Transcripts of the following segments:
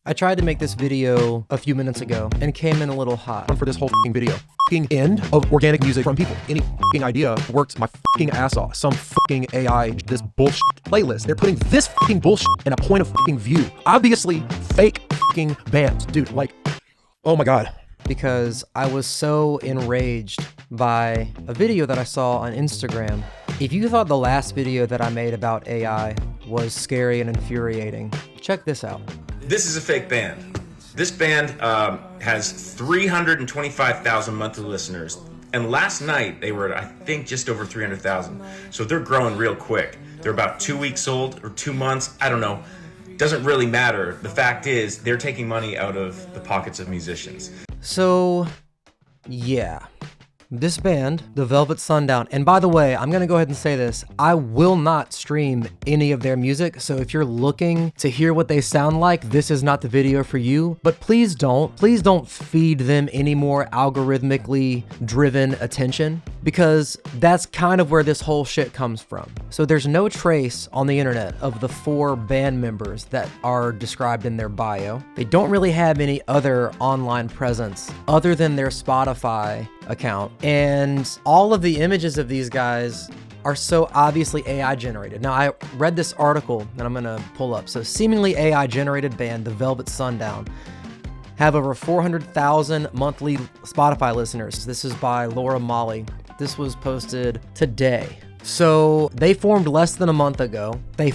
I tried to make this video a few minutes ago and came in a little hot. For this whole video. End of organic music from people. Any idea works my ass off. Some AI, this bullshit playlist. They're putting this bullshit in a point of view. Obviously fake bands. Dude, like, oh my God. Because I was so enraged by a video that I saw on Instagram. If you thought the last video that I made about AI was scary and infuriating, check this out. This is a fake band. This band has 325,000 monthly listeners. And last night they were at, I think, just over 300,000. So they're growing real quick. They're about 2 weeks old or 2 months. I don't know. Doesn't really matter. The fact is they're taking money out of the pockets of musicians. So, yeah. This band, the Velvet Sundown, and by the way, I'm gonna go ahead and say this, I will not stream any of their music, so if you're looking to hear what they sound like, this is not the video for you, but please don't feed them any more algorithmically driven attention, because that's kind of where this whole shit comes from. So there's no trace on the internet of the 4 band members that are described in their bio. They don't really have any other online presence other than their Spotify account. And all of the images of these guys are so obviously AI generated. Now, I read this article that I'm gonna pull up. So seemingly AI generated band, the Velvet Sundown, have over 400,000 monthly Spotify listeners. This is by Laura Molly. This was posted today. So they formed less than a month ago. And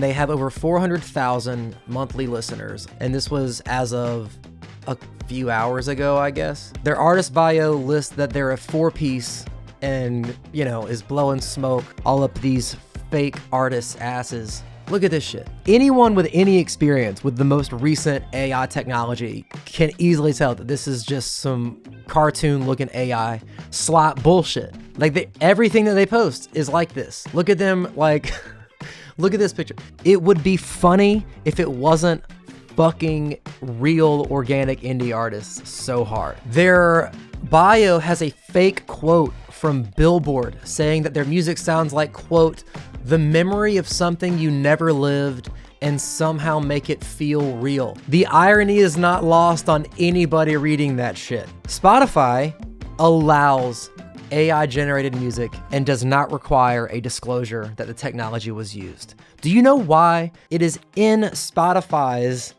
they have over 400,000 monthly listeners. And this was as of a few hours ago, I guess. Their artist bio lists that they're a 4-piece and, you know, is blowing smoke all up these fake artists' asses. Look at this shit. Anyone with any experience with the most recent AI technology can easily tell that this is just some cartoon looking AI slot bullshit. Like everything that they post is like this. Look at them, like, look at this picture. It would be funny if it wasn't fucking real organic indie artists so hard. Their bio has a fake quote from Billboard saying that their music sounds like, quote, the memory of something you never lived and somehow make it feel real. The irony is not lost on anybody reading that shit. Spotify allows AI generated music and does not require a disclosure that the technology was used. Do you know why? It is in Spotify's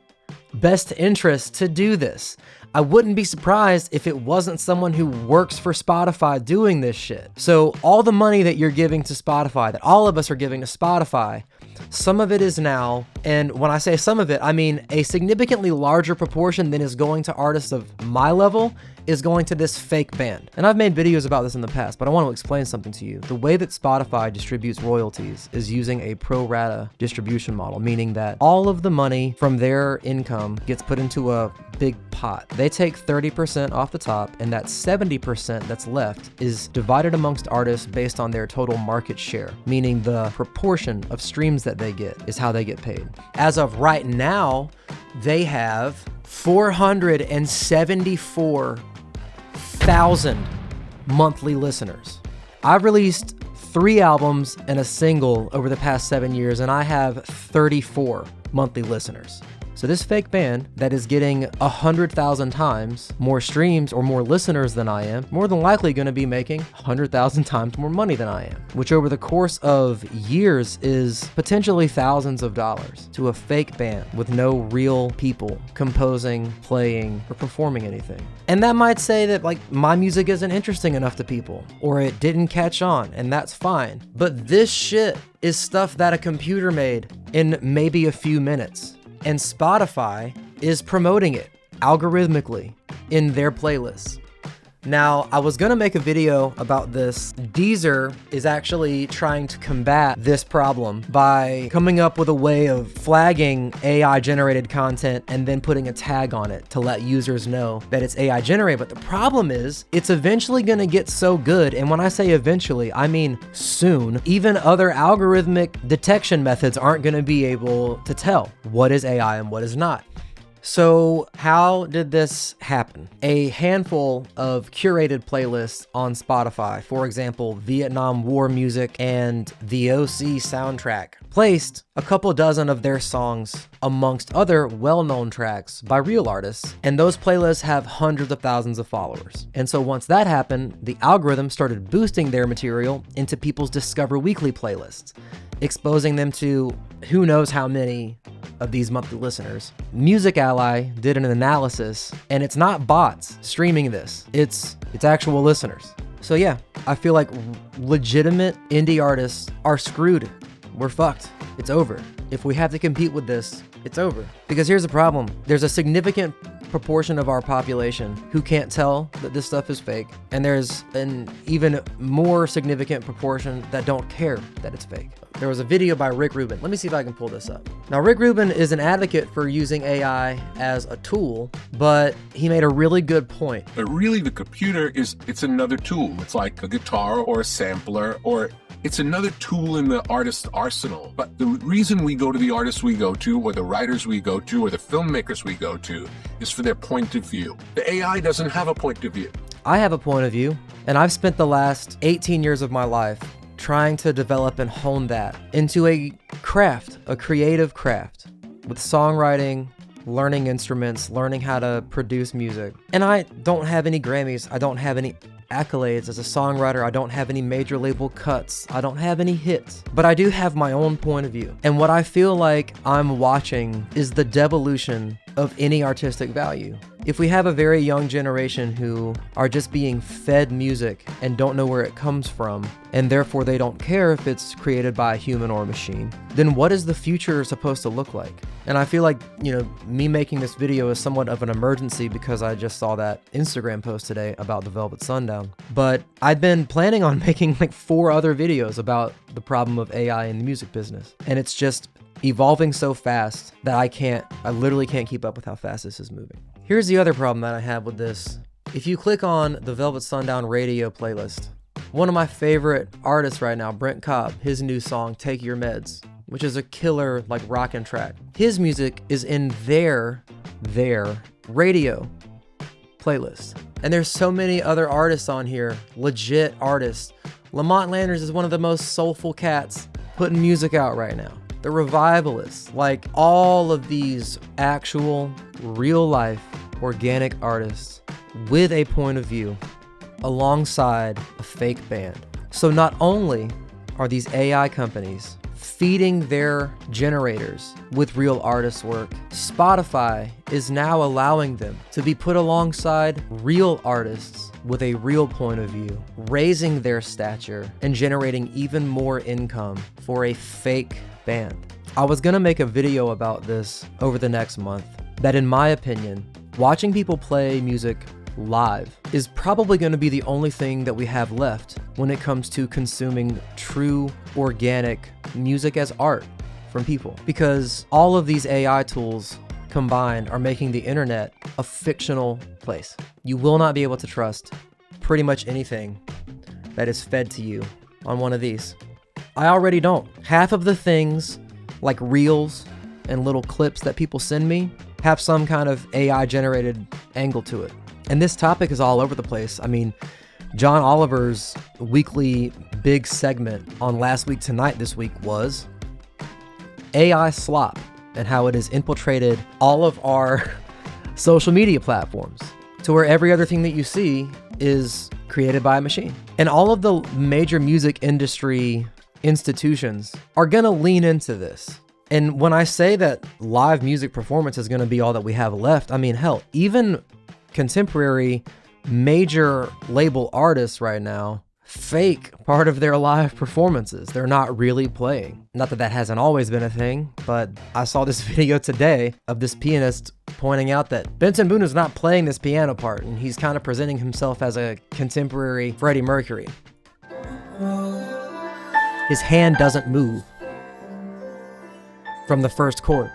best interest to do this. I wouldn't be surprised if it wasn't someone who works for Spotify doing this shit. So all the money that you're giving to Spotify, that all of us are giving to Spotify, some of it is now, and when I say some of it, I mean a significantly larger proportion than is going to artists of my level is going to this fake band. And I've made videos about this in the past, but I want to explain something to you. The way that Spotify distributes royalties is using a pro rata distribution model, meaning that all of the money from their income gets put into a big pot. They take 30% off the top, and that 70% that's left is divided amongst artists based on their total market share, meaning the proportion of streams that they get is how they get paid. As of right now, they have 474,000 monthly listeners. I've released 3 albums and a single over the past 7 years, and I have 34 monthly listeners. So this fake band that is getting 100,000 times more streams or more listeners than I am, more than likely going to be making 100,000 times more money than I am, which over the course of years is potentially thousands of dollars to a fake band with no real people composing, playing, or performing anything. And that might say that, like, my music isn't interesting enough to people, or it didn't catch on, and that's fine. But this shit is stuff that a computer made in maybe a few minutes. And Spotify is promoting it algorithmically in their playlists. Now, I was gonna make a video about this. Deezer is actually trying to combat this problem by coming up with a way of flagging AI generated content and then putting a tag on it to let users know that it's AI generated. But the problem is it's eventually gonna get so good. And when I say eventually, I mean soon. Even other algorithmic detection methods aren't gonna be able to tell what is AI and what is not. So how did this happen? A handful of curated playlists on Spotify, for example, Vietnam War music and the OC soundtrack, placed a couple dozen of their songs amongst other well-known tracks by real artists, and those playlists have hundreds of thousands of followers. And so once that happened, the algorithm started boosting their material into people's Discover Weekly playlists, exposing them to who knows how many of these monthly listeners. Music Ally did an analysis, and it's not bots streaming this, it's actual listeners. So yeah, I feel like legitimate indie artists are screwed. We're fucked. It's over. If we have to compete with this, it's over. Because here's the problem. There's a significant proportion of our population who can't tell that this stuff is fake, and there's an even more significant proportion that don't care that it's fake. There was a video by Rick Rubin. Let me see if I can pull this up. Now, Rick Rubin is an advocate for using AI as a tool, but he made a really good point. But really, the computer it's another tool. It's like a guitar or a sampler, or it's another tool in the artist's arsenal. But the reason we go to the artists we go to, or the writers we go to, or the filmmakers we go to, is for their point of view. The AI doesn't have a point of view. I have a point of view, and I've spent the last 18 years of my life trying to develop and hone that into a craft, a creative craft, with songwriting, learning instruments, learning how to produce music. And I don't have any Grammys, I don't have any accolades as a songwriter, I don't have any major label cuts, I don't have any hits, but I do have my own point of view. And what I feel like I'm watching is the devolution of any artistic value. If we have a very young generation who are just being fed music and don't know where it comes from, and therefore they don't care if it's created by a human or a machine, then what is the future supposed to look like? And I feel like, me making this video is somewhat of an emergency because I just saw that Instagram post today about the Velvet Sundown. But I'd been planning on making like 4 other videos about the problem of AI in the music business. And it's just evolving so fast that I literally can't keep up with how fast this is moving. Here's the other problem that I have with this. If you click on the Velvet Sundown radio playlist, one of my favorite artists right now, Brent Cobb, his new song, Take Your Meds, which is a killer like rockin' track. His music is in their radio playlist. And there's so many other artists on here, legit artists. Lamont Landers is one of the most soulful cats putting music out right now. The Revivalists, like all of these actual, real life, organic artists with a point of view alongside a fake band. So not only are these AI companies feeding their generators with real artists' work, Spotify is now allowing them to be put alongside real artists with a real point of view, raising their stature and generating even more income for a fake band. I was gonna make a video about this over the next month, that in my opinion, watching people play music live is probably going to be the only thing that we have left when it comes to consuming true organic music as art from people, because all of these AI tools combined are making the internet a fictional place. You will not be able to trust pretty much anything that is fed to you on one of these. I already don't. Half of the things like reels and little clips that people send me have some kind of AI generated angle to it. And this topic is all over the place. I mean, John Oliver's weekly big segment on Last Week Tonight this week was AI slop and how it has infiltrated all of our social media platforms to where every other thing that you see is created by a machine. And all of the major music industry institutions are gonna lean into this. And when I say that live music performance is gonna be all that we have left, I mean, hell, even contemporary major label artists right now fake part of their live performances. They're not really playing. Not that that hasn't always been a thing, but I saw this video today of this pianist pointing out that Benson Boone is not playing this piano part, and he's kind of presenting himself as a contemporary Freddie Mercury. His hand doesn't move from the first chord.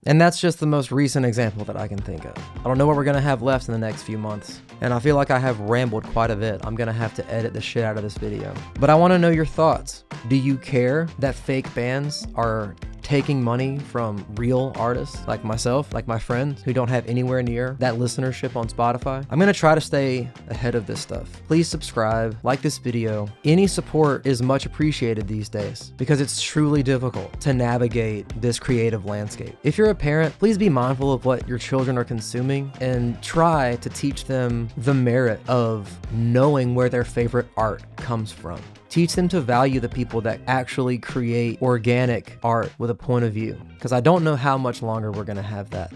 And that's just the most recent example that I can think of. I don't know what we're gonna have left in the next few months. And I feel like I have rambled quite a bit. I'm gonna have to edit the shit out of this video. But I wanna know your thoughts. Do you care that fake bands are taking money from real artists like myself, like my friends who don't have anywhere near that listenership on Spotify? I'm gonna try to stay ahead of this stuff. Please subscribe, like this video. Any support is much appreciated these days because it's truly difficult to navigate this creative landscape. If you're a parent, please be mindful of what your children are consuming and try to teach them the merit of knowing where their favorite art comes from. Teach them to value the people that actually create organic art with a point of view, because I don't know how much longer we're gonna have that.